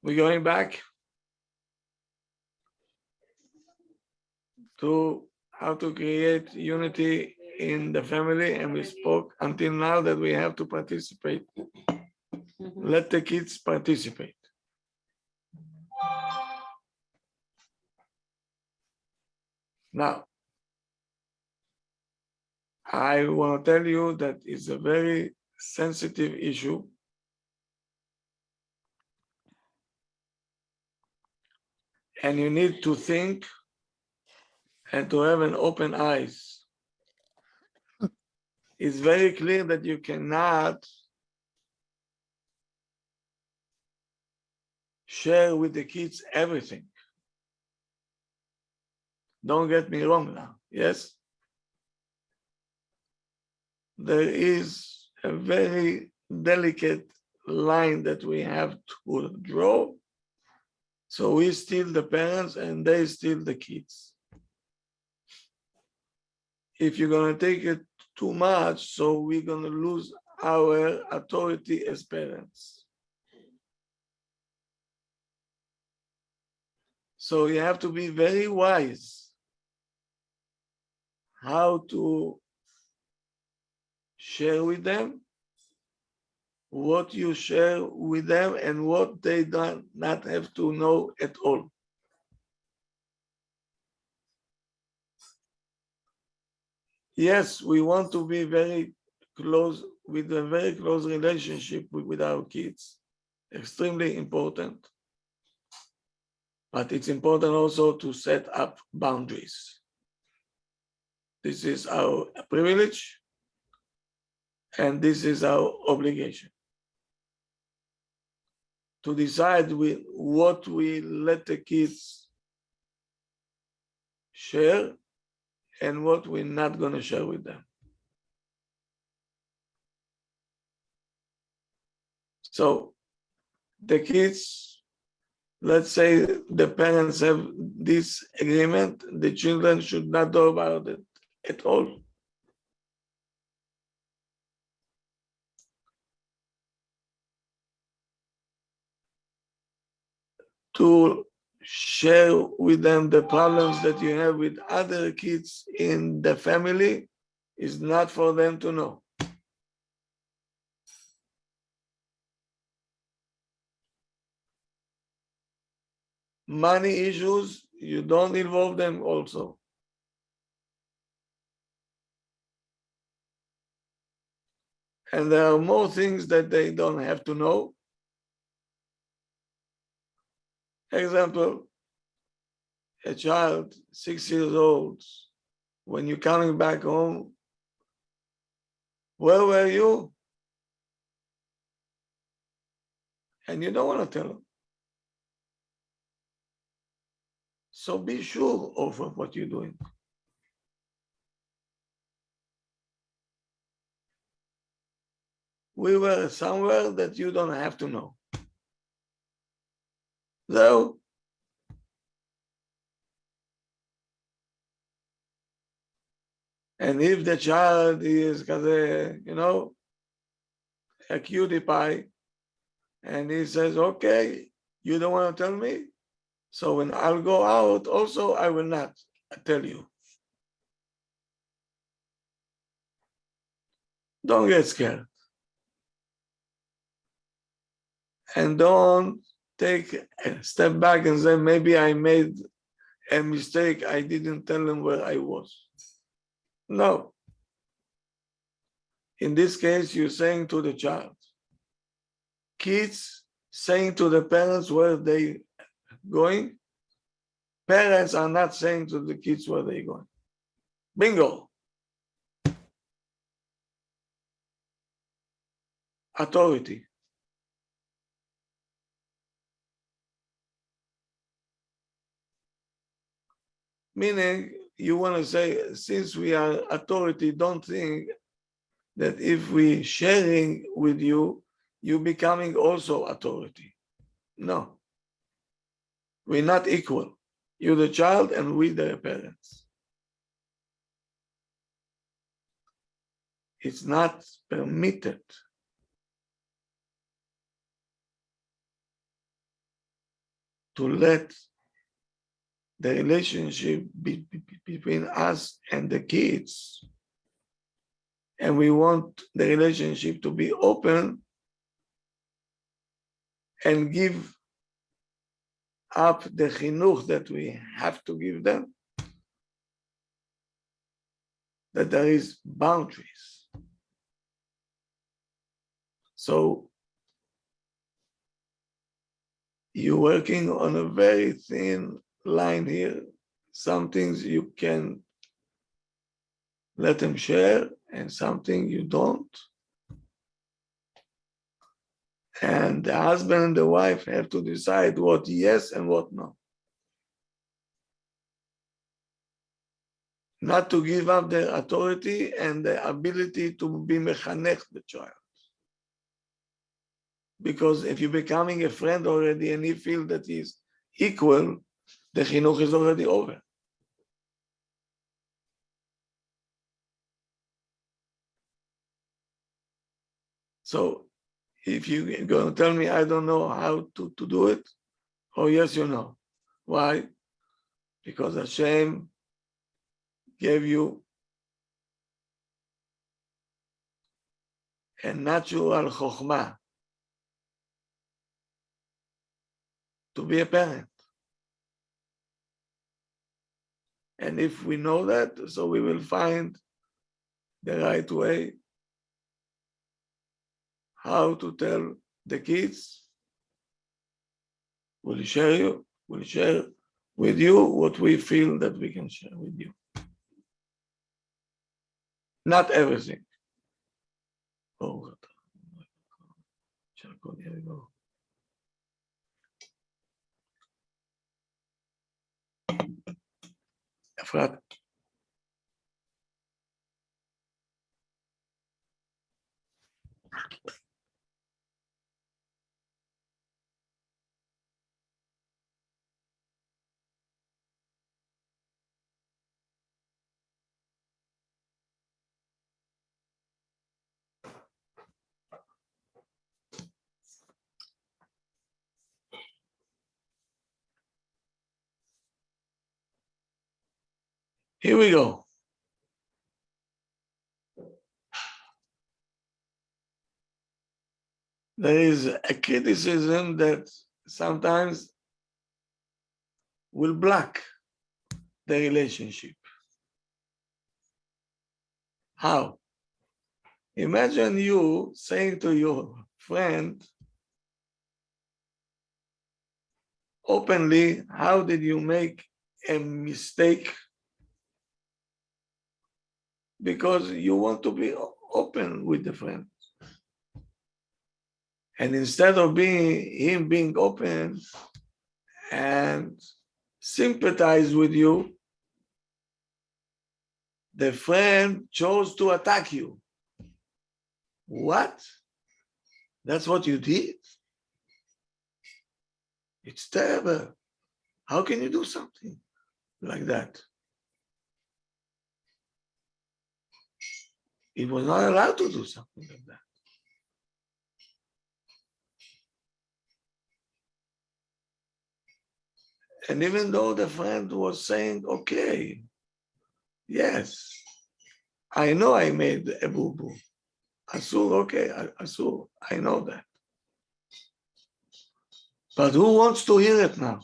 We're going back to how to create unity in the family, and we spoke until now that we have to participate. Let the kids participate. Now, I want to tell you that it's a very sensitive issue. And you need to think and to have an open eyes. It's very clear that you cannot share with the kids everything. Don't get me wrong now, yes? There is a very delicate line that we have to draw. So we still the parents and they still the kids. If you're gonna take it too much, so we're gonna lose our authority as parents. So you have to be very wise how to share with them, what you share with them, and what they do not have to know at all. Yes, we want to be very close, with a very close relationship with our kids. Extremely important. But it's important also to set up boundaries. This is our privilege, and this is our obligation. To decide what we let the kids share and what we're not going to share with them. So the kids, let's say the parents have this agreement, the children should not know about it at all. To share with them the problems that you have with other kids in the family is not for them to know. Money issues, you don't involve them also. And there are more things that they don't have to know. Example, a child, 6 years old, when you're coming back home, where were you? And you don't want to tell them. So be sure of what you're doing. We were somewhere that you don't have to know. So, and if the child is, a cutie pie, and he says, okay, you don't want to tell me? So when I'll go out, also, I will not tell you. Don't get scared. And don't take a step back and say, maybe I made a mistake. I didn't tell them where I was. No. In this case, you're saying to the child. Kids saying to the parents where they going. Parents are not saying to the kids where they're going. Bingo. Authority. Meaning, you want to say, since we are authority, don't think that if we sharing with you, you becoming also authority. No. We're not equal. You're the child and we the parents. It's not permitted. to let the relationship between us and the kids, and we want the relationship to be open and give up the chinuch that we have to give them, that there is boundaries. So you're working on a very thin line here. Some things you can let them share and something you don't. And the husband and the wife have to decide what yes and what no. Not to give up their authority and the ability to be mechanech the child. Because if you're becoming a friend already and he feels that he's equal, the chinuch is already over. So if you're going to tell me I don't know how to do it, oh yes, you know. Why? Because Hashem gave you a natural chokhmah to be a parent. And if we know that, so we will find the right way how to tell the kids, we'll share with you what we feel that we can share with you. Not everything. Oh, here we go. Efrat. Here we go. There is a criticism that sometimes will block the relationship. How? Imagine you saying to your friend openly, how did you make a mistake? Because you want to be open with the friend. And instead of him being open and sympathize with you, the friend chose to attack you. What? That's what you did? It's terrible. How can you do something like that? He was not allowed to do something like that. And even though the friend was saying, okay, yes, I know I made a boo-boo. Asur, okay, Asur, I know that. But who wants to hear it now?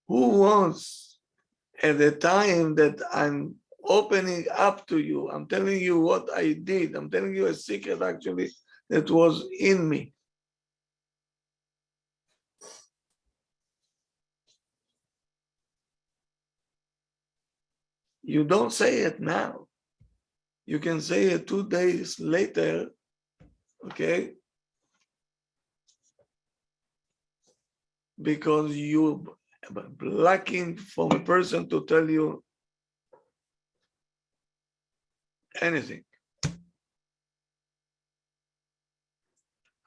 Who wants, at the time that I'm opening up to you, I'm telling you what I did, I'm telling you a secret actually that was in me. You don't say it now. You can say it 2 days later, okay? Because you're blocking from a person to tell you anything.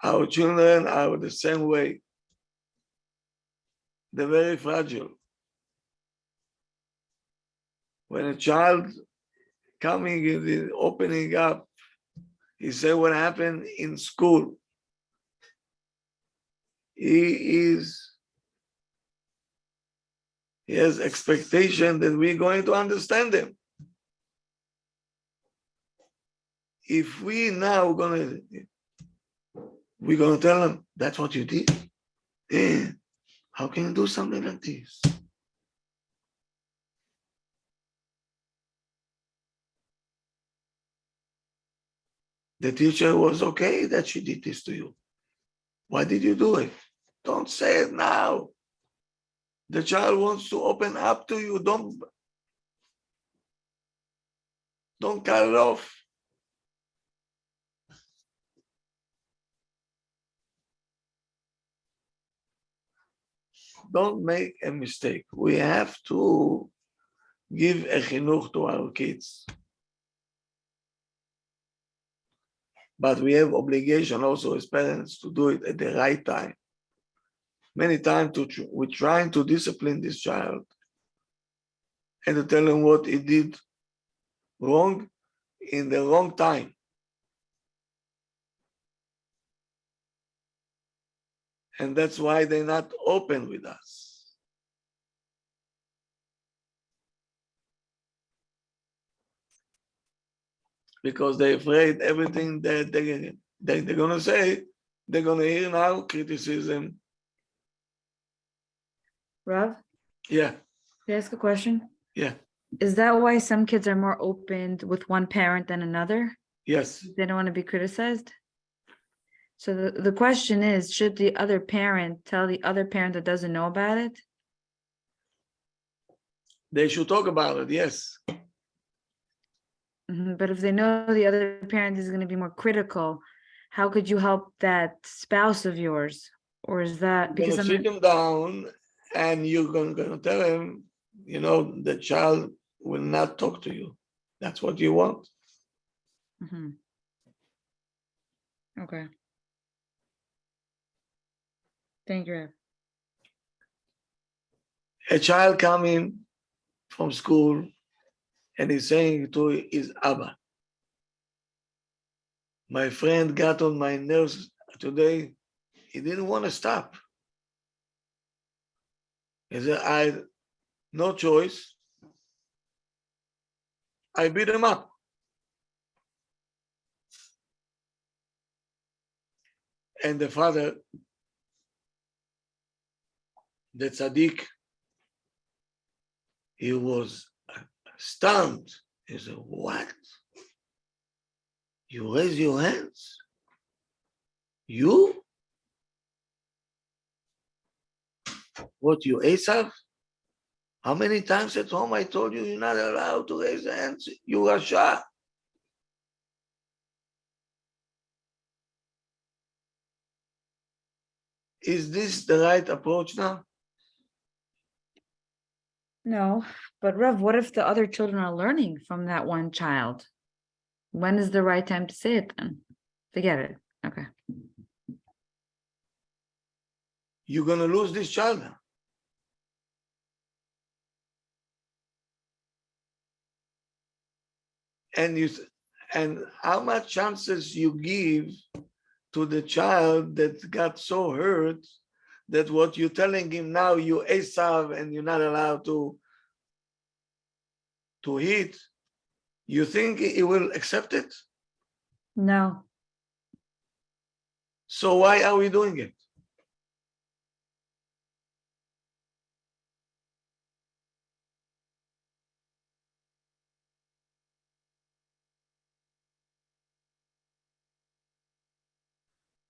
Our children are the same way. They're very fragile. When a child coming in, opening up, he said what happened in school. He has expectation that we're going to understand him. If we're gonna tell him that's what you did, how can you do something like this? The teacher was okay that she did this to you. Why did you do it? Don't say it now. The child wants to open up to you. Don't cut it off. Don't make a mistake. We have to give a chinuch to our kids. But we have obligation also as parents to do it at the right time. Many times we're trying to discipline this child and to tell him what he did wrong in the wrong time. And that's why they're not open with us. Because they're afraid everything that they're going to say, they're going to hear now criticism. Rav? Yeah. Can I ask a question? Yeah. Is that why some kids are more open with one parent than another? Yes. They don't want to be criticized? So the question is, should the other parent tell the other parent that doesn't know about it? They should talk about it, yes. But if they know the other parent is going to be more critical, how could you help that spouse of yours? Or is that You're going to sit him down and you're going to tell him, the child will not talk to you. That's what you want. Okay. Thank you. A child coming from school and he's saying to his Abba, my friend got on my nerves today. He didn't want to stop. He said, I had no choice. I beat him up. And the father, the tzaddik, he was stunned. He said, what? You raise your hands? You? What, you Esav? How many times at home I told you you're not allowed to raise hands? You Rasha. Is this the right approach now? No, but Rav, what if the other children are learning from that one child? When is the right time to say it then? Forget it. Okay. You're going to lose this child now. And how much chances you give to the child that got so hurt that what you're telling him now, you Esav and you're not allowed to hit, you think he will accept it? No. So why are we doing it?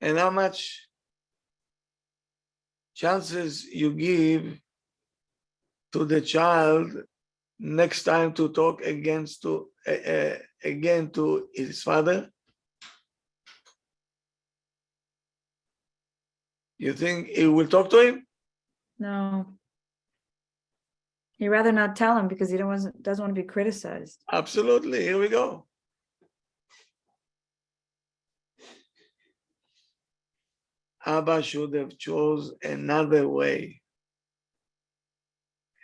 And how much chances you give to the child next time to talk again to his father? You think he will talk to him? No. He'd rather not tell him because he doesn't want to be criticized. Absolutely. Here we go. Abba should have chose another way.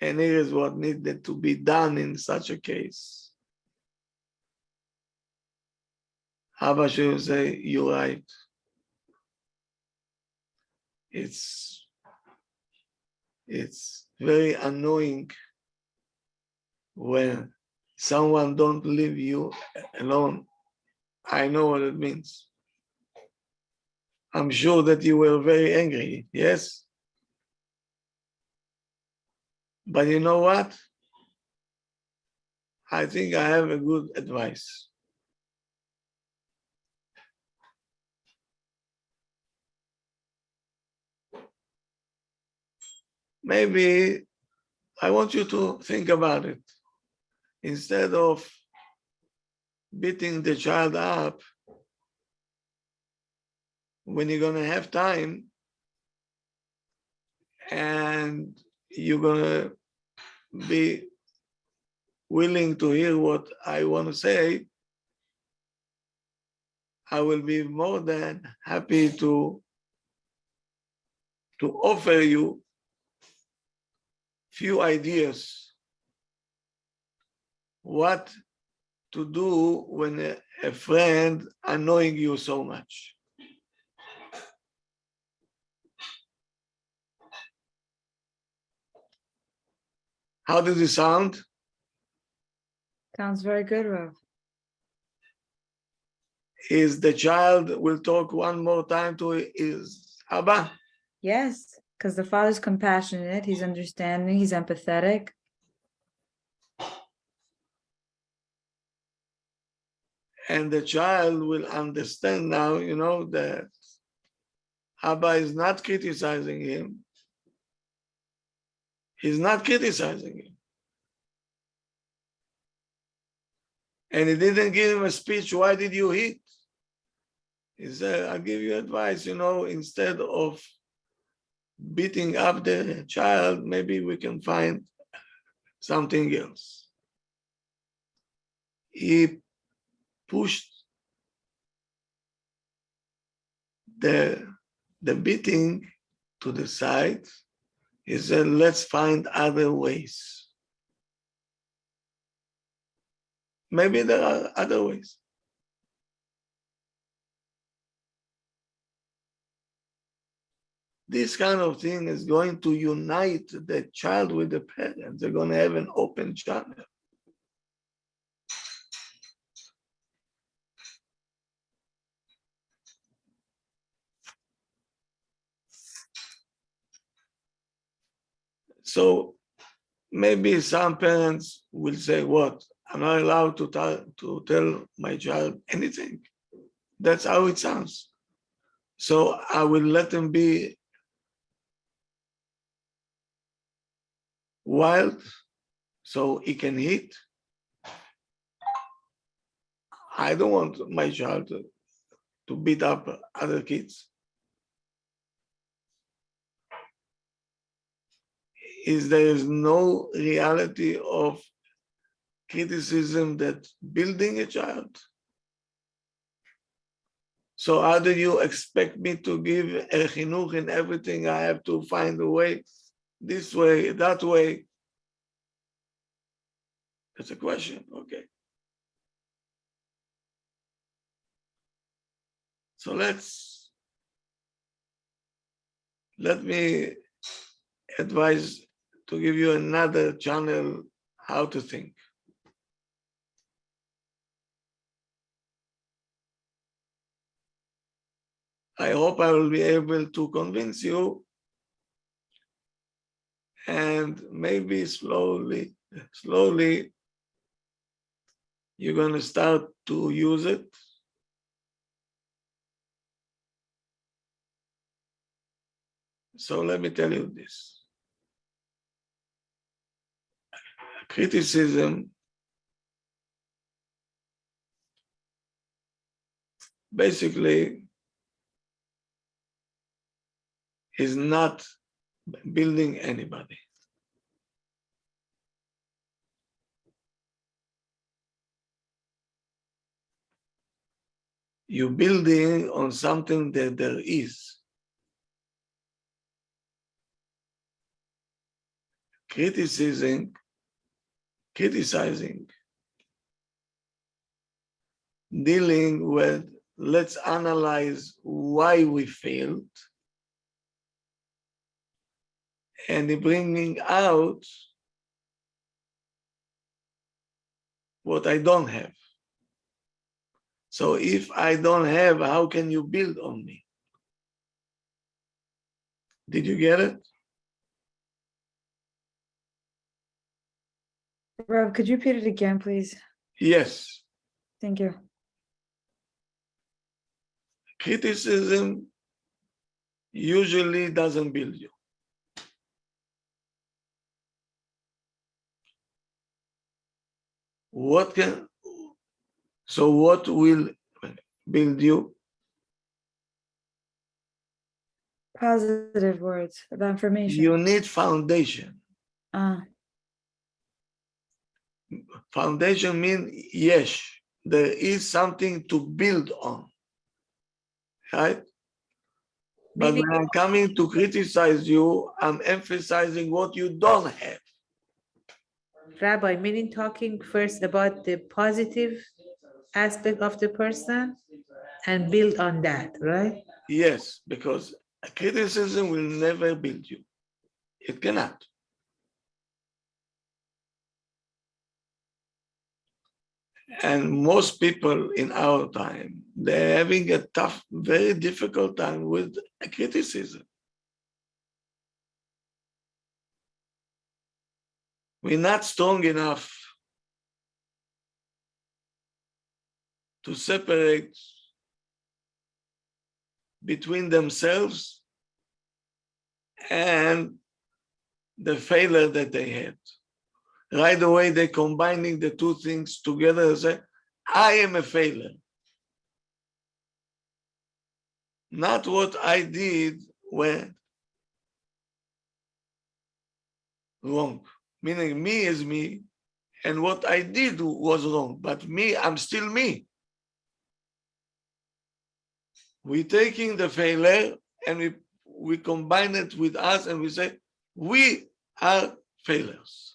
And here is what needed to be done in such a case. Abba should say, you're right. it's very annoying when someone don't leave you alone. I know what it means. I'm sure that you were very angry, yes? But you know what? I think I have a good advice. Maybe I want you to think about it. Instead of beating the child up, when you're going to have time and you're going to be willing to hear what I want to say, I will be more than happy to offer you few ideas what to do when a friend annoying you so much. How does it sound? Sounds very good, Rav. Is the child will talk one more time to his Abba? Yes, because the father's compassionate, he's understanding, he's empathetic. And the child will understand now, that Abba is not criticizing him. He's not criticizing him. And he didn't give him a speech, why did you hit? He said, I'll give you advice, instead of beating up the child, maybe we can find something else. He pushed the beating to the side. He said, let's find other ways. Maybe there are other ways. This kind of thing is going to unite the child with the parents. They're going to have an open channel. So maybe some parents will say, what? I'm not allowed to tell my child anything. That's how it sounds. So I will let him be wild so he can hit. I don't want my child to beat up other kids. There is no reality of criticism that building a child. So how do you expect me to give a chinuch in everything? I have to find a way, this way, that way. That's a question, okay. So let me advise to give you another channel how to think. I hope I will be able to convince you, and maybe slowly, you're going to start to use it. So let me tell you this. Criticism basically is not building anybody. You're building on something that there is. Criticizing, dealing with, let's analyze why we failed, and bringing out what I don't have. So if I don't have, how can you build on me? Did you get it? Rav, could you repeat it again, please? Yes. Thank you. Criticism usually doesn't build you. What will build you? Positive words of affirmation. You need foundation. Foundation means yes, there is something to build on, right? But when I'm coming to criticize you, I'm emphasizing what you don't have. Rabbi, meaning talking first about the positive aspect of the person and build on that, right? Yes, because criticism will never build you. It cannot. And most people in our time, they're having a tough, very difficult time with criticism. We're not strong enough to separate between themselves and the failure that they had. Right away, they're combining the two things together and say, I am a failure. Not what I did went wrong. Meaning me is me, and what I did was wrong. But me, I'm still me. We're taking the failure and we combine it with us and we say, we are failures.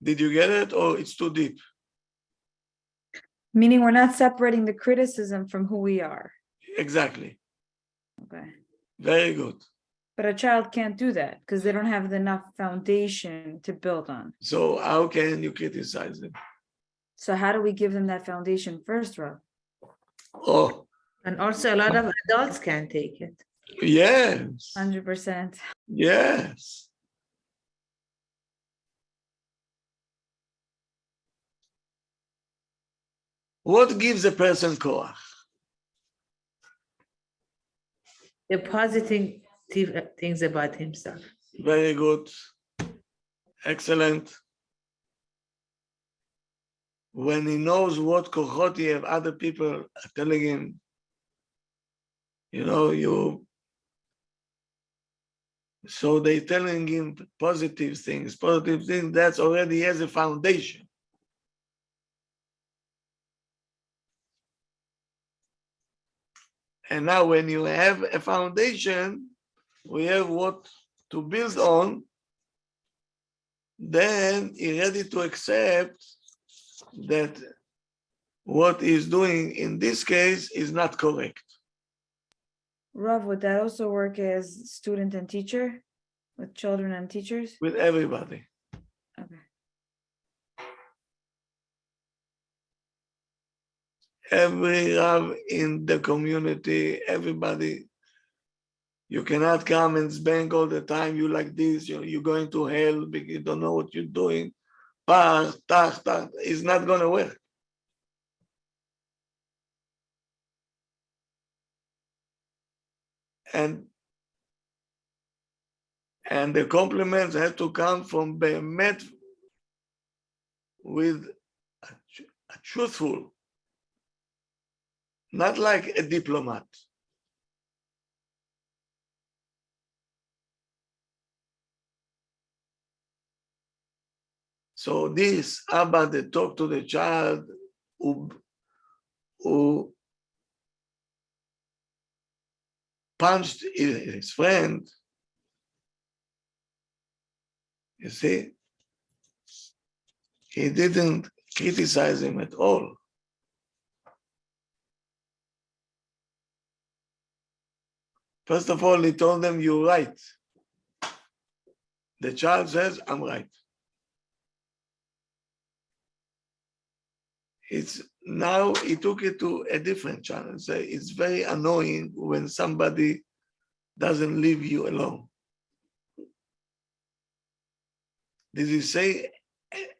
Did you get it, or it's too deep? Meaning we're not separating the criticism from who we are. Exactly. Okay. Very good. But a child can't do that because they don't have enough foundation to build on. So how can you criticize them? So how do we give them that foundation first, Rav? Oh, And also a lot of adults can take it. yes. 100%. Yes. What gives a person koach? The positive things about himself. Very good. Excellent. When he knows what kochot he have, other people are telling him, so they're telling him positive things, that's already has a foundation. And now when you have a foundation, we have what to build on, then you're ready to accept that what he's doing in this case is not correct. Rav, would that also work as student and teacher with children and teachers? With everybody. Okay. Every Rav in the community, everybody, you cannot come and spend all the time, you like this, you're going to hell because you don't know what you're doing. It's not going to work. And the compliments have to come from Behemet with a truthful, not like a diplomat. So this Abba, they talk to the child who punched his friend. You see, he didn't criticize him at all. First of all, he told them, "You're right." The child says, "I'm right." It's now he took it to a different channel. So it's very annoying when somebody doesn't leave you alone. Did he say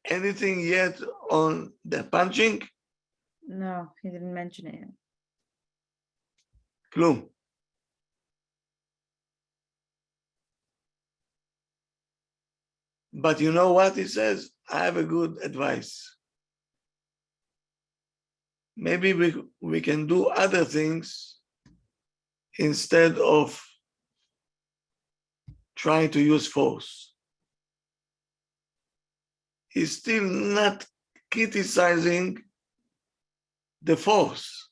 anything yet on the punching? No, he didn't mention it yet. Klum. But you know what he says? I have a good advice. Maybe we can do other things instead of trying to use force. He's still not criticizing the force.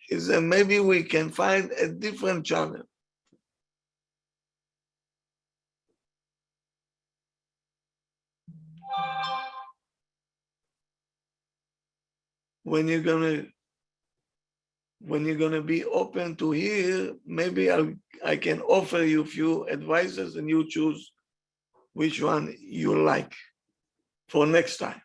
He said maybe we can find a different channel. When you're gonna be open to hear, maybe I can offer you a few advices and you choose which one you like for next time.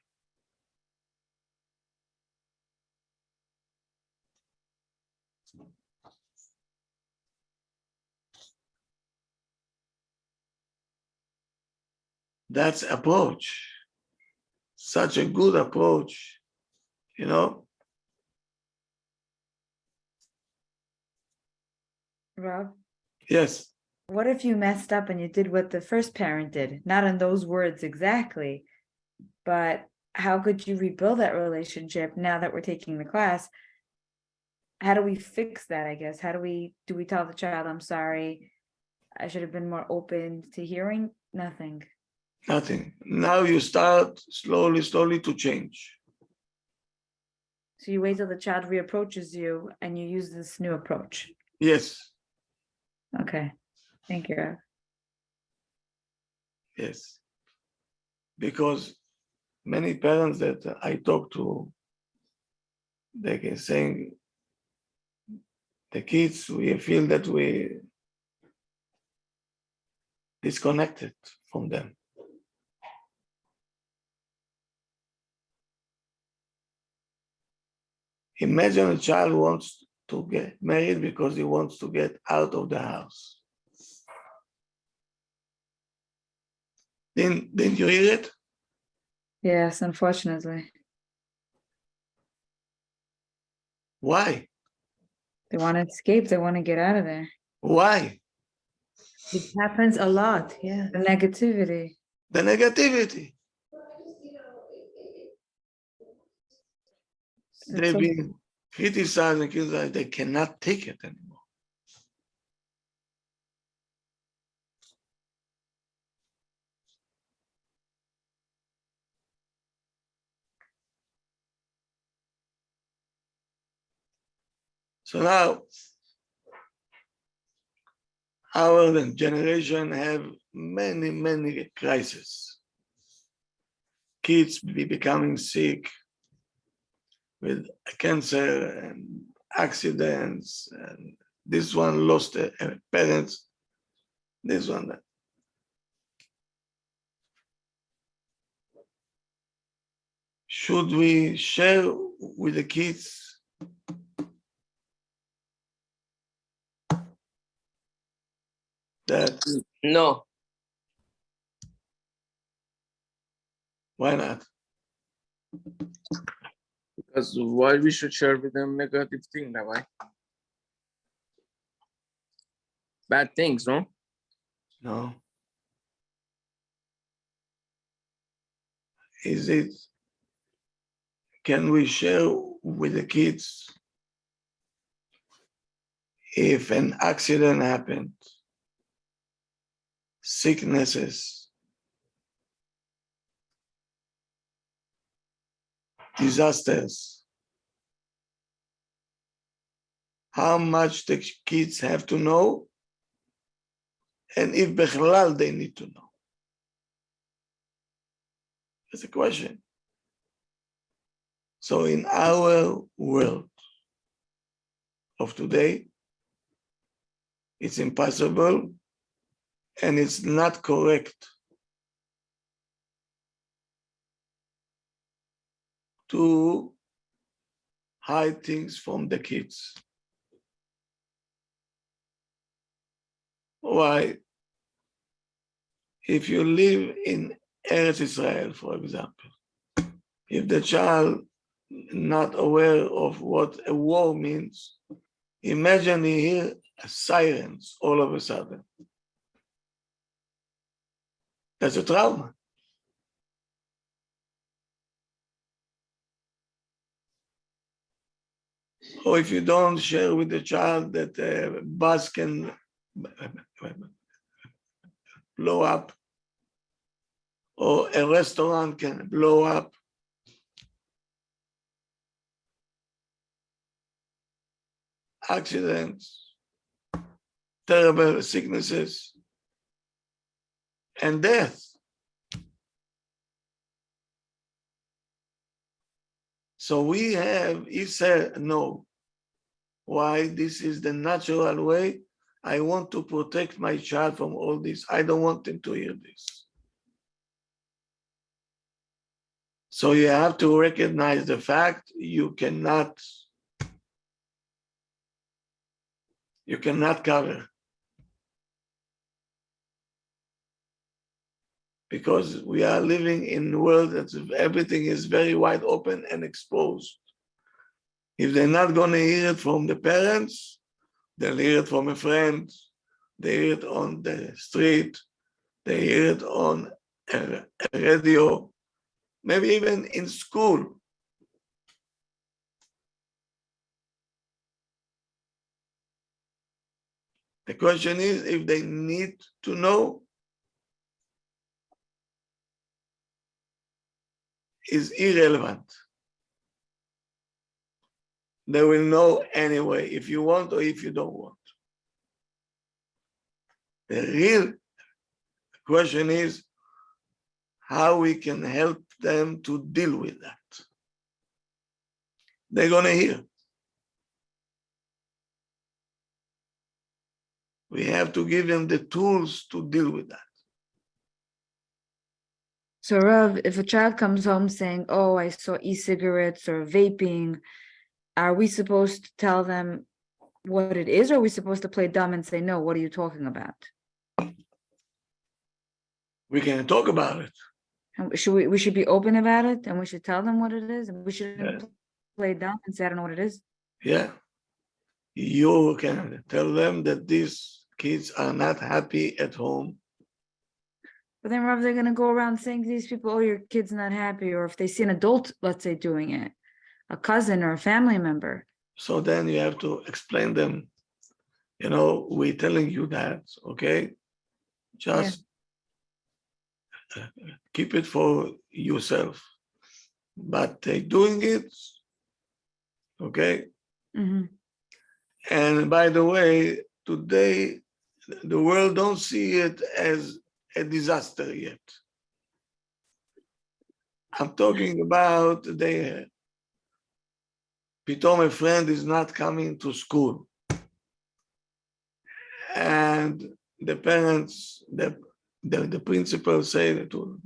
That's approach. Such a good approach, you know? Rob, Yes, what if you messed up and you did what the first parent did? Not in those words exactly, but how could you rebuild that relationship now that we're taking the class? How do we fix that, I guess? How do we tell the child, I'm sorry, I should have been more open to hearing? Nothing. nothing. Now you start slowly to change. So you wait till the child reapproaches you and you use this new approach. Yes, Okay, thank you, Rob. yes. Because many parents that I talk to, they can saying the kids, we feel that we disconnected from them. Imagine a child wants to get married because he wants to get out of the house. Didn't you hear it? Yes, unfortunately. Why? They want to escape, they want to get out of there. Why? It happens a lot, yeah. The negativity. The negativity. They've so- been criticizing kids like they cannot take it anymore. So now our generation have many crises. Kids be becoming sick with cancer and accidents, and this one lost parents, this one that. Should we share with the kids that? No, Why not? because why we should share with them negative thing, why? Bad things, no? No. Is it, can we share with the kids if an accident happened, sicknesses, disasters, how much the kids have to know, and if bechlal they need to know? That's a question. So in our world of today, It's impossible and it's not correct to hide things from the kids. Why? If you live in Eretz Israel, for example, if the child not aware of what a war means, imagine he hear sirens all of a sudden. That's a trauma. Or if you don't share with the child that a bus can blow up, or a restaurant can blow up, accidents, terrible sicknesses, and death. So we have, he said, no. Why? This is the natural way. I want to protect my child from all this. I don't want him to hear this. So you have to recognize the fact you cannot cover. Because we are living in a world that everything is very wide open and exposed. If they're not going to hear it from the parents, they'll hear it from a friend, they hear it on the street, they hear it on a radio, maybe even in school. The question is if they need to know, is irrelevant. They will know anyway, if you want or if you don't want. The real question is how we can help them to deal with that. They're going to hear. We have to give them the tools to deal with that. So Rav, if a child comes home saying, oh, I saw e-cigarettes or vaping, are we supposed to tell them what it is, or are we supposed to play dumb and say, no, what are you talking about? We can talk about it. And we should be open about it, and we should tell them what it is, and we shouldn't Yeah. play dumb and say, I don't know what it is. Yeah. You can tell them that these kids are not happy at home. But then Rav, they're gonna go around saying to these people, oh, your kid's not happy, or if they see an adult, let's say, doing it, a cousin or a family member. So then you have to explain them, we're telling you that, okay? Just keep it for yourself. But they're doing it, okay? Mhm. And by the way, today, the world don't see it as a disaster yet. I'm talking about pitoom a friend is not coming to school. And the parents, the principal say to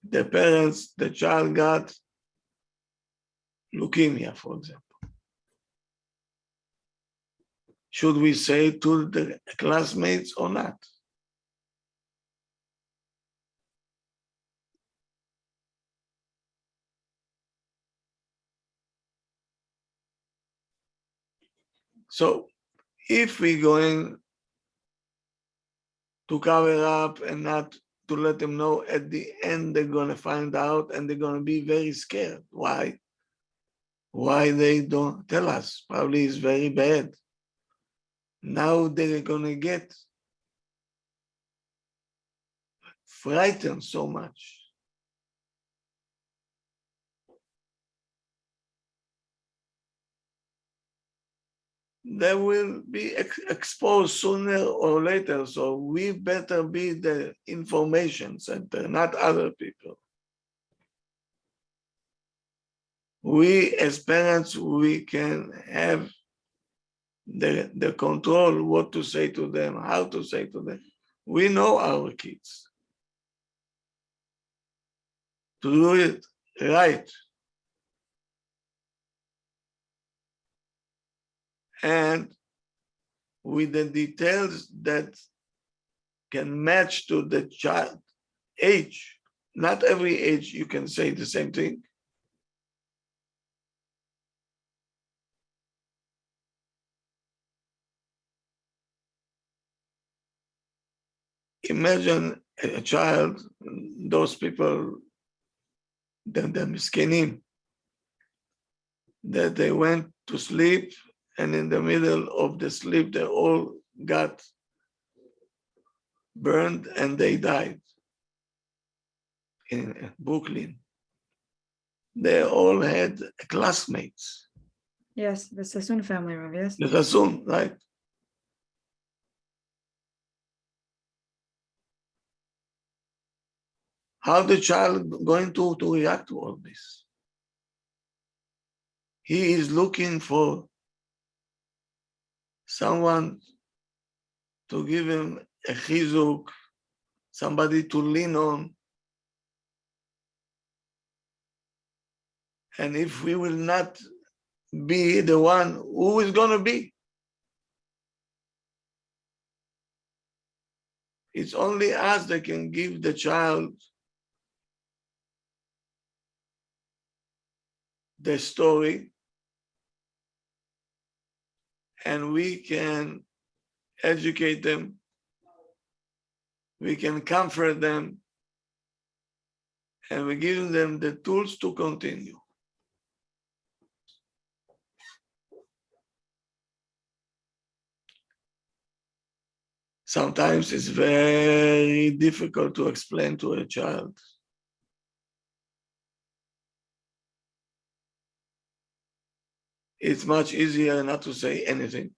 the parents, the child got leukemia, for example. Should we say to the classmates or not? So if we're going to cover up and not to let them know, at the end they're going to find out and they're going to be very scared. Why? Why they don't tell us? Probably it's very bad. Now they're going to get frightened so much. They will be exposed sooner or later. So we better be the information center, not other people. We as parents, we can have the control, what to say to them, how to say to them. We know our kids. To do it right. And with the details that can match to the child age. Not every age you can say the same thing. Imagine a child, those people, the miskinim, that they went to sleep and in the middle of the sleep they all got burned and they died in Brooklyn. They all had classmates. Yes, the Sassoon family room, yes. The Sassoon, right? How the child going to react to all this? He is looking for someone to give him a chizuk, somebody to lean on. And if we will not be the one, who is going to be? It's only us that can give the child the story, and we can educate them, we can comfort them, and we give them the tools to continue. Sometimes it's very difficult to explain to a child. It's much easier not to say anything.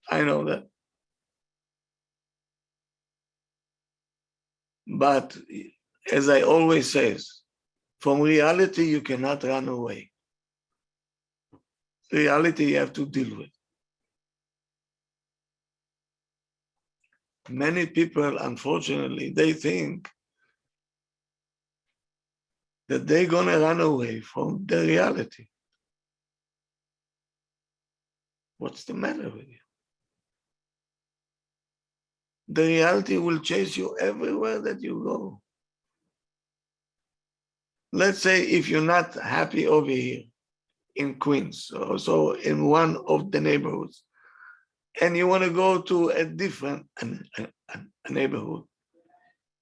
I know that. But as I always say, from reality, you cannot run away. Reality you have to deal with. Many people, unfortunately, they think that they're gonna run away from the reality. What's the matter with you? The reality will chase you everywhere that you go. Let's say if you're not happy over here in Queens, or so in one of the neighborhoods, and you want to go to a different a neighborhood,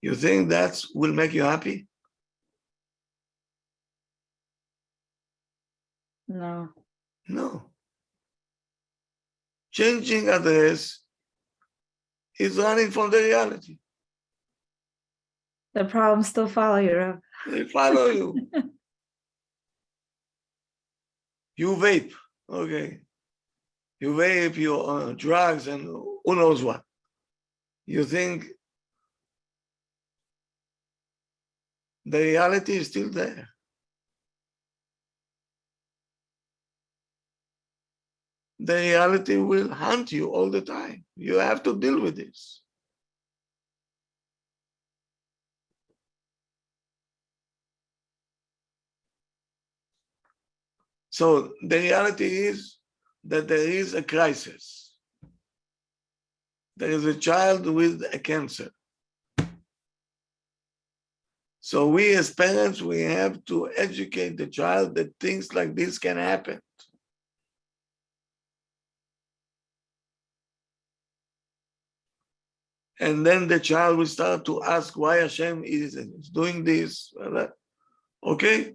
you think that will make you happy? No. No. Changing address is running from the reality. The problems still follow you, Rav. They follow you. You vape, okay. You vape, you drugs, and who knows what. You think the reality is still there. The reality will hunt you all the time. You have to deal with this. So the reality is that there is a crisis. There is a child with a cancer. So we as parents, we have to educate the child that things like this can happen. And then the child will start to ask why Hashem is doing this. Okay.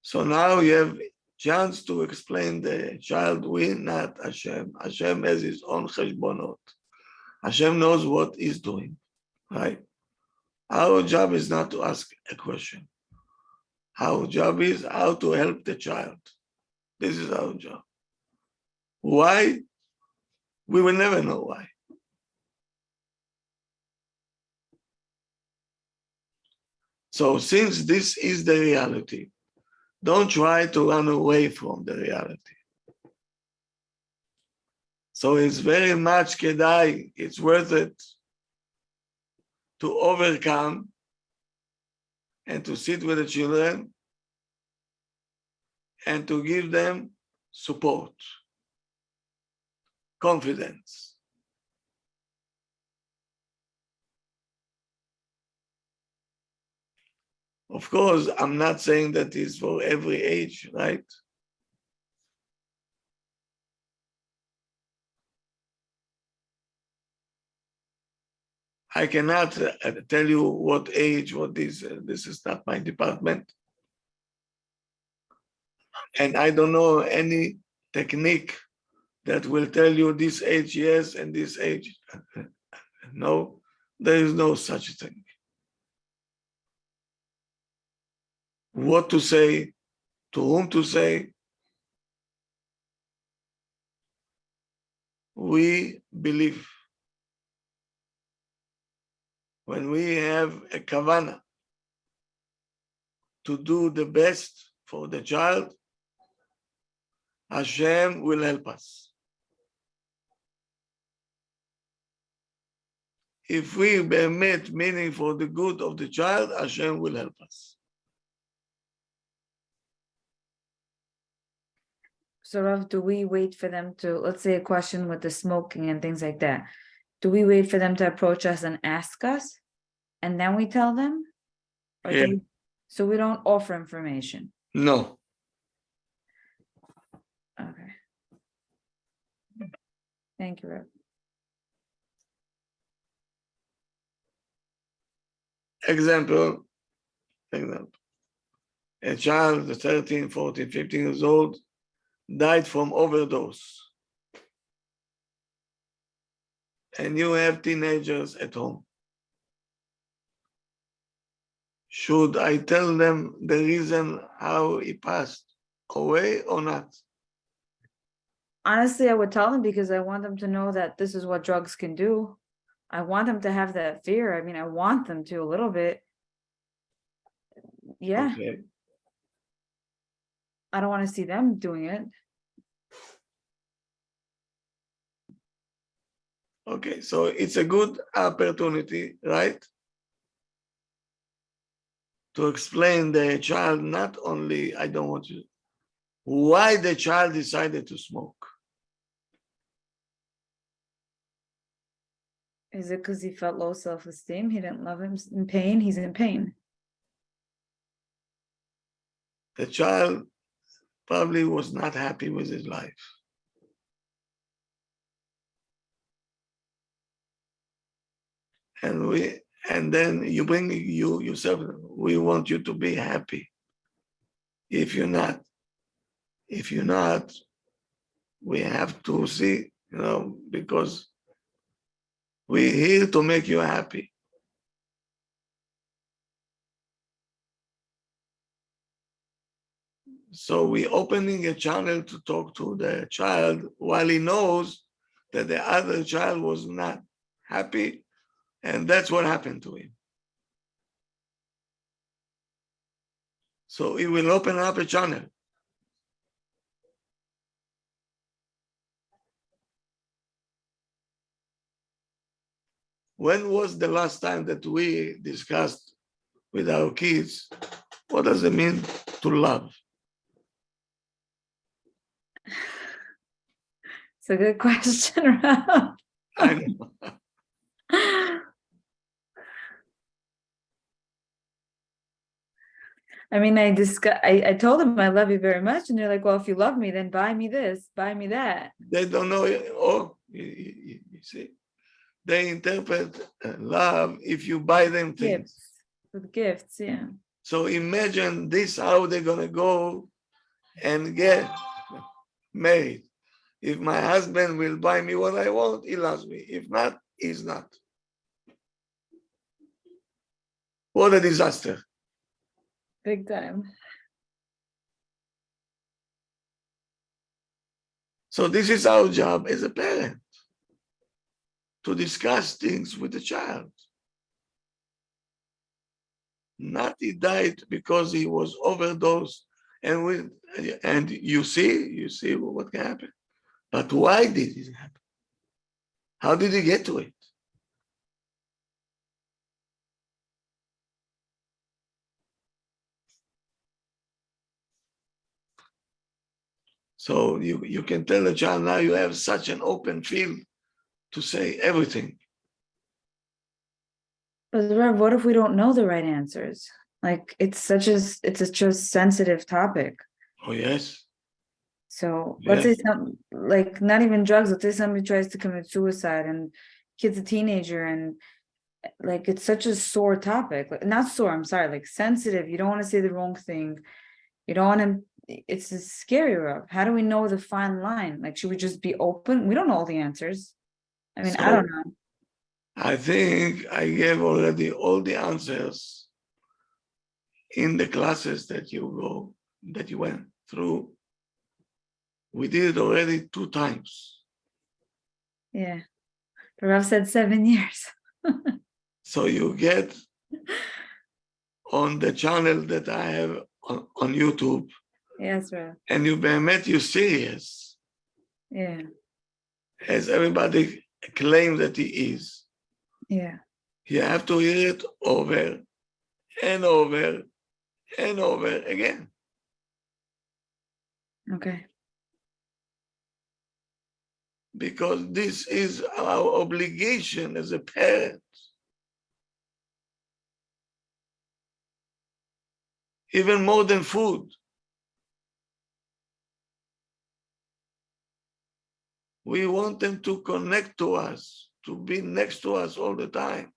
So now you have chance to explain the child, we not Hashem. Hashem has his own cheshbonot. Hashem knows what he's doing, right? Our job is not to ask a question. Our job is how to help the child. This is our job. Why? We will never know why. So since this is the reality, don't try to run away from the reality. So it's very much kedai, it's worth it to overcome and to sit with the children and to give them support, confidence. Of course, I'm not saying that it's for every age, right? I cannot tell you what age, what this is not my department. And I don't know any technique that will tell you this age yes and this age no. There is no such thing. What to say, to whom to say. We believe when we have a kavanah to do the best for the child, Hashem will help us. If we be'emet meaning for the good of the child, Hashem will help us. So Rav, do we wait for them to, let's say a question with the smoking and things like that. Do we wait for them to approach us and ask us? And then we tell them? Or Yeah. So we don't offer information? No. Okay. Thank you, Rav. Example. A child, 13, 14, 15 years old, died from overdose. And you have teenagers at home. Should I tell them the reason how he passed away or not? Honestly, I would tell them because I want them to know that this is what drugs can do. I want them to have that fear. I mean, I want them to a little bit. Yeah, Okay. I don't want to see them doing it. Okay, so it's a good opportunity, right? To explain the child not only, I don't want to, why the child decided to smoke. Is it because he felt low self-esteem? He didn't love him in pain? He's in pain. The child probably was not happy with his life. And then you bring yourself, we want you to be happy. If you're not, we have to see, because we're here to make you happy. So we're opening a channel to talk to the child while he knows that the other child was not happy, and that's what happened to him. So it will open up a channel. When was the last time that we discussed with our kids, what does it mean to love? It's a good question, Rav. I know. I mean, I told them I love you very much, and they're like, well, if you love me, then buy me this, buy me that. They don't know, or you see, they interpret love if you buy them things. Gifts. With gifts, yeah. So imagine this, how they're gonna go and get married. If my husband will buy me what I want, he loves me. If not, he's not. What a disaster. Big time. So this is our job as a parent, to discuss things with the child. Not he died because he was overdosed, and you see what can happen. But why did it happen? How did he get to it? So you can tell the child now you have such an open field to say everything. But Rev, what if we don't know the right answers? Like it's such a sensitive topic. Oh yes, So let's say yes. like not even drugs, let's say somebody tries to commit suicide and kid's a teenager and like it's such a sore topic. Like, not sore, I'm sorry, like sensitive. You don't want to say the wrong thing. You don't want to, it's a scary road. How do we know the fine line? Like, should we just be open? We don't know all the answers. I mean, I So- don't know. I think I gave already all the answers in the classes that you went through. We did it already 2 times. Yeah. The Rav said 7 years. So you get on the channel that I have on YouTube, Yes, Rav. and you serious, Yeah. as everybody claims that he is. Yeah. You have to hear it over and over and over again. Okay. Because this is our obligation as a parent. Even more than food. We want them to connect to us, to be next to us all the time.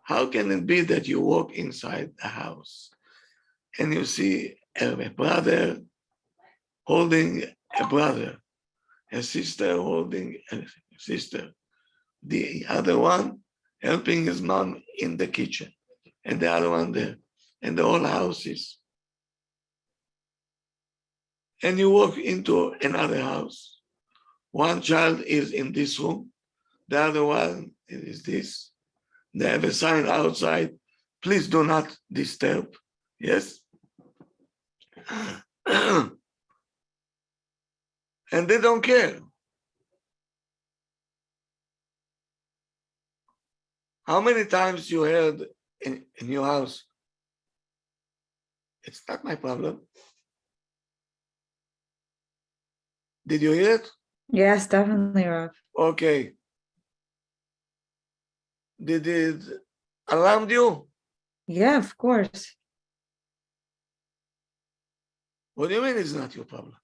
How can it be that you walk inside a house and you see a brother holding a brother, a sister holding a sister, the other one helping his mom in the kitchen, and the other one there, and the whole house is. And you walk into another house. One child is in this room, the other one is this. They have a sign outside, please do not disturb. Yes? And they don't care. How many times you heard in your house, it's not my problem. Did you hear it? Yes, definitely, Rav. Okay. Did it alarm you? Yeah, of course. What do you mean it's not your problem?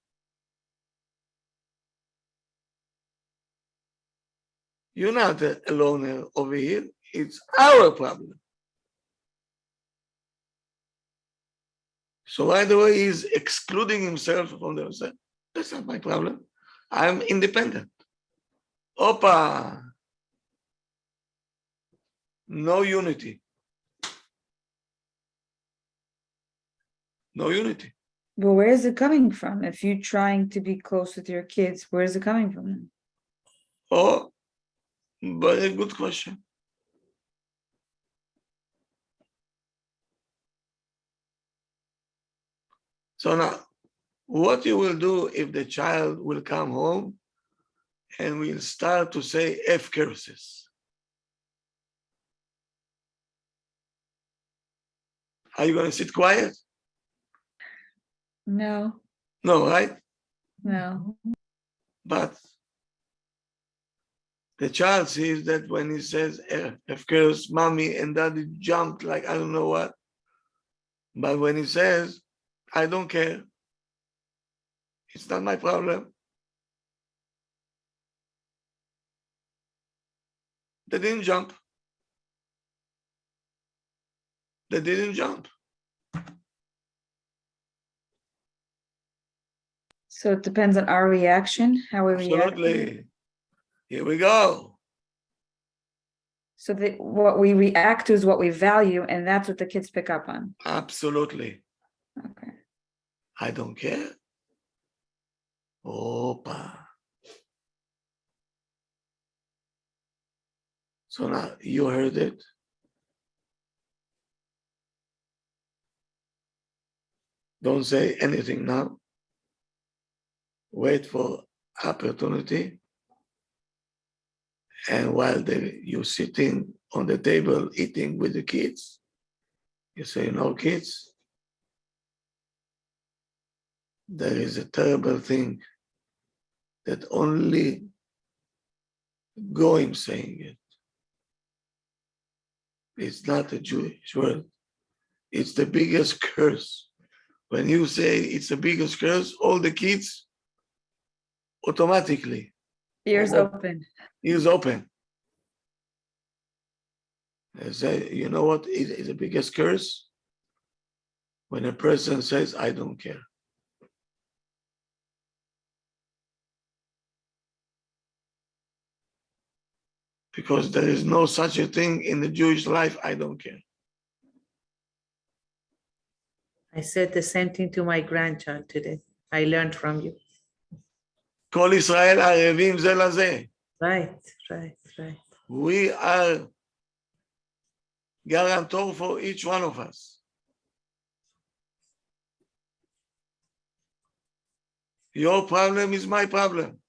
You're not alone over here. It's our problem. So right away, he's excluding himself from the outside. That's not my problem. I'm independent. Opa. No unity. No unity. But where is it coming from? If you're trying to be close with your kids, where is it coming from? Oh, very good question. So now, what you will do if the child will come home and will start to say F curses? Are you going to sit quiet? No, No, right? no. But the child sees that when he says F curse, mommy and daddy jumped like I don't know what. But when he says, I don't care, it's not my problem. They didn't jump. They didn't jump. So it depends on our reaction, how we react. Absolutely. Here we go. So what we react to is what we value, and that's what the kids pick up on. Absolutely. Okay. I don't care. Opa. So now you heard it. Don't say anything now. Wait for opportunity. And while you're sitting on the table eating with the kids, you say, kids, there is a terrible thing that only Goyim saying it. It's not a Jewish word. It's the biggest curse. When you say it's the biggest curse, all the kids automatically, Ears Oh. open. ears open. They say, you know what is the biggest curse? When a person says, I don't care. Because there is no such a thing in the Jewish life, I don't care. I said the same thing to my grandchild today. I learned from you. כל ישראל ערבים זה לזה. Right, right, right. We are guarantor for each one of us. Your problem is my problem.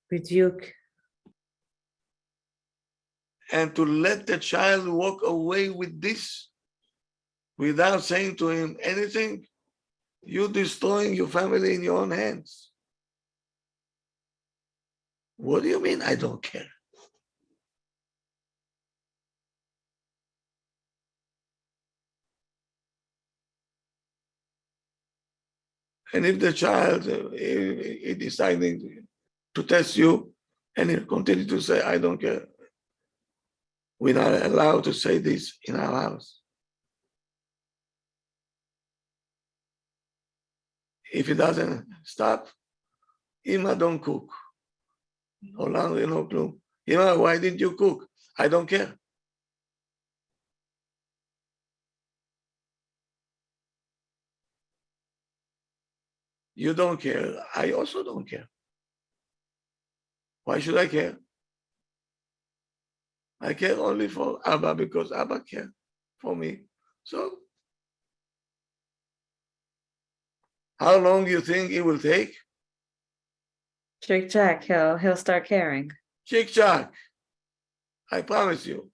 Rebuke. And to let the child walk away with this without saying to him anything, you're destroying your family in your own hands. What do you mean, I don't care? And if the child is deciding to test you and he continue to say, I don't care, we're not allowed to say this in our house. If he doesn't stop, Ima don't cook. No laundry, no clue. Ima, why didn't you cook? I don't care. You don't care. I also don't care. Why should I care? I care only for Abba because Abba cared for me. So, how long do you think it will take? Chick Jack, he'll start caring. Chick Chack. I promise you.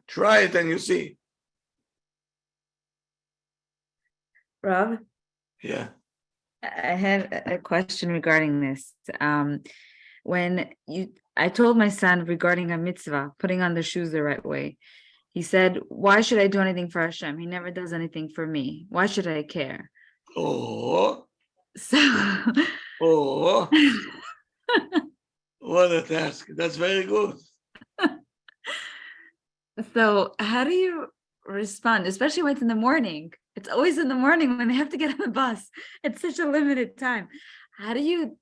Try it and you see. Rob, Yeah. I had a question regarding this. I told my son regarding a mitzvah, putting on the shoes the right way. He said, why should I do anything for Hashem? He never does anything for me. Why should I care? Oh, So, oh, what a task. That's very good. so how do you respond, especially when it's in the morning? It's always in the morning when they have to get on the bus. It's such a limited time. How do you,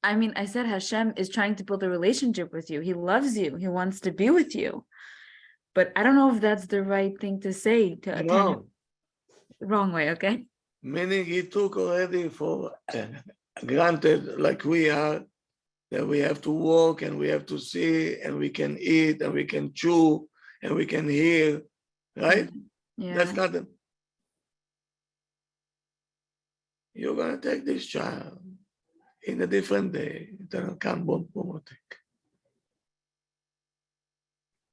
I mean, I said Hashem is trying to build a relationship with you. He loves you. He wants to be with you. But I don't know if that's the right thing to say to attend. No, Wrong way, okay? meaning he took already for granted, like we are, that we have to walk and we have to see and we can eat and we can chew and we can hear, right? Yeah. That's not it. You're gonna take this child in a different day.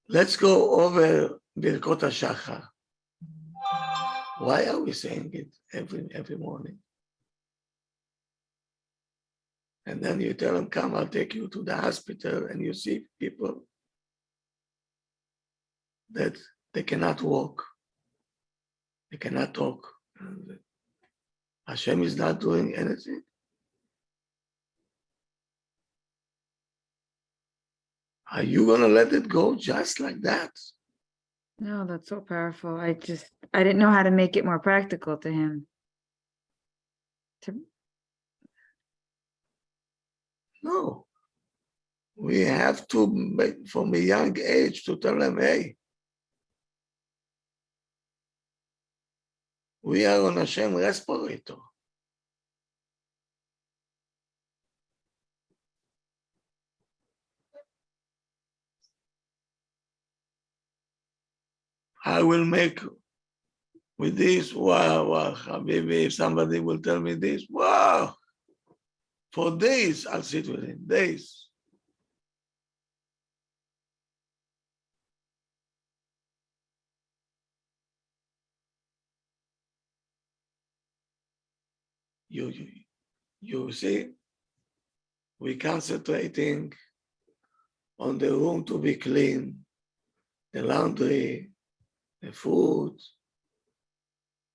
Let's go over Birkot HaShachar. Why are we saying it every morning? And then you tell them, come, I'll take you to the hospital, and you see people that they cannot walk, they cannot talk. Hashem is not doing anything. Are you gonna let it go just like that? No, that's so powerful. I didn't know how to make it more practical to him. No. We have to make from a young age to tell them, hey, we are on Hashem respirator. I will make with this, wow, Habibi, if somebody will tell me this, wow. For days, I'll sit with him, days. You see, we concentrating on the room to be clean, the laundry, the food,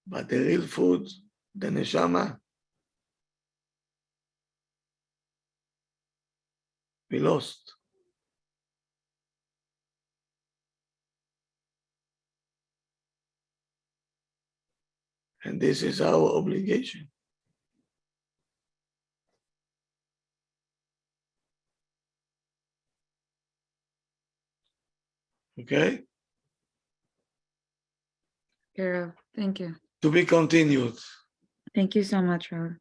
but the real food, the neshama, we lost. And this is our obligation. Okay, Okay, Rav. Thank you. to be continued. Thank you so much, Rav.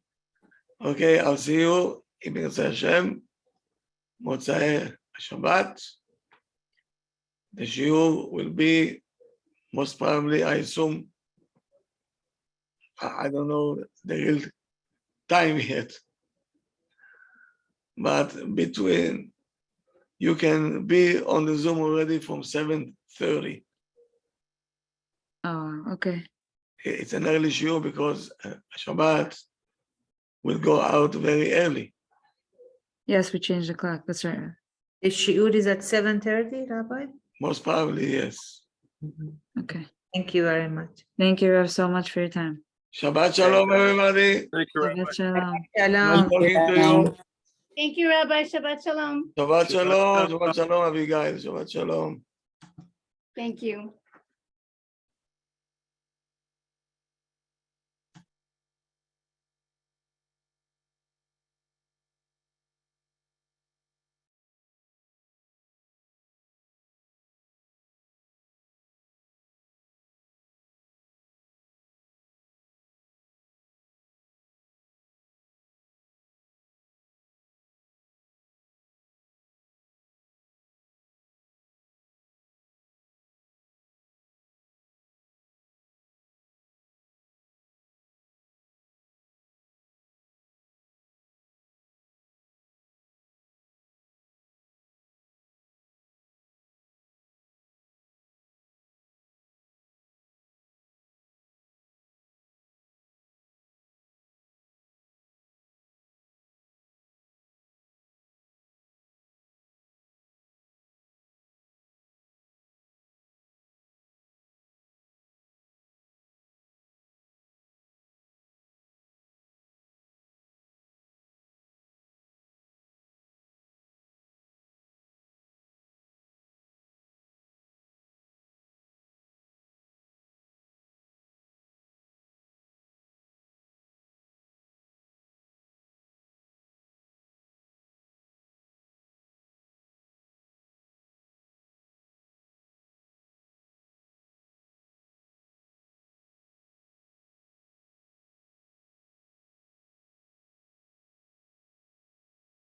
Okay, I'll see you, אם ירצה השם, מוצאי השבת. The shiur will be most probably, I assume, I don't know the real time yet. But between, you can be on the Zoom already from 7:30. Oh, okay. It's an early shiur because Shabbat will go out very early. Yes, we changed the clock. That's right. The shiur is at 7:30, Rabbi? Most probably, yes. Okay. Thank you very much. Thank you, Rav, so much for your time. Shabbat shalom, everybody. Thank you, Rabbi. Shabbat shalom. Nice Shalom. talking to you. Thank you, Rabbi. Shabbat Shalom. Shabbat shalom, Shabbat shalom, Abigail. Shabbat shalom. Thank you.